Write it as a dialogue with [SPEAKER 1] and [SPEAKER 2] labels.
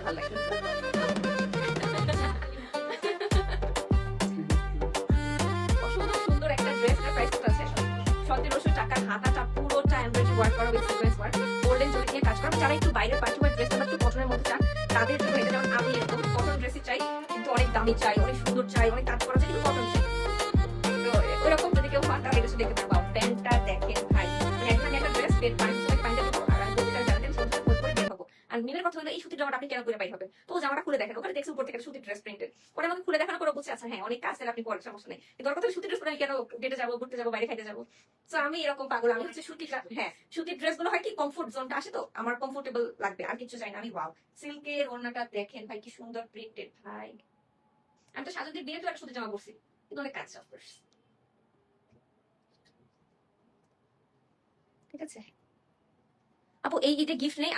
[SPEAKER 1] ভালো লাগে। অসম্ভব সুন্দর একটা ড্রেস, এর প্রাইস কত আছে? 1700 টাকার। হাতাটা পুরোটা এমব্রয়ডারি ওয়ার্ক করা, উইথ সিকোয়েন্স ওয়ার্ক, গোল্ডেন জরি দিয়ে কাজ করা। যারা একটু বাইরের পার্টি ওয়্যার ড্রেস একটু কটনের মধ্যে চান তাদের জন্য এটা, যেমন আমি এরকম কটন ড্রেসই চাই, কিন্তু অনেক দামি চাই, অনেক সুন্দর চাই, অনেক কাজ করা চাই, কিন্তু কটন চাই। তো ওইরকম যদি কেউ হয় তাহলে এটা দেখতে পারবো। প্যান্টটা দেখেন ভাই, মানে এখন আমি একটা ড্রেস পেট পানি সময় পানিটা দেবো, আর আমি বলতে জানেন সমস্যা করে বের হবো। আর মিনের কথা হলো এই সুতির জামাটা আপনি কেন করে বাইর হবে? তো ও জামাটা খুলে দেখেন, ওখানে দেখছি উপর থেকে সুতির ড্রেস প্রিন্টেড, পরে আমাকে খুলে দেখানোর পরে বলছে আচ্ছা হ্যাঁ অনেক কাজ আপনি পরে সমস্যা নেই, কিন্তু ওর কথা সুতির ড্রেস পরে আমি কেন ডেটে যাবো, ঘুরতে যাবো, বাইরে খাইতে যাবো? তো আমি এরকম পাগল, আমি হচ্ছে সুতির, হ্যাঁ সুতির ড্রেস গুলো হয় কি কমফোর্ট জোনটা আসে, তো আমার কমফোর্টেবল লাগবে, আর কিছু চাই না আমি। ওয়াও, সিল্কের ওড়নাটা দেখেন ভাই কি সুন্দর প্রিন্টেড ভাই। আমি তো সাজাদের বিয়ে তো একটা সুতির জামা পরছি, কিন্তু অনেক কাজ অফকোর্স। ঠিক আছে আপু, এই ঈদে গিফট নেই।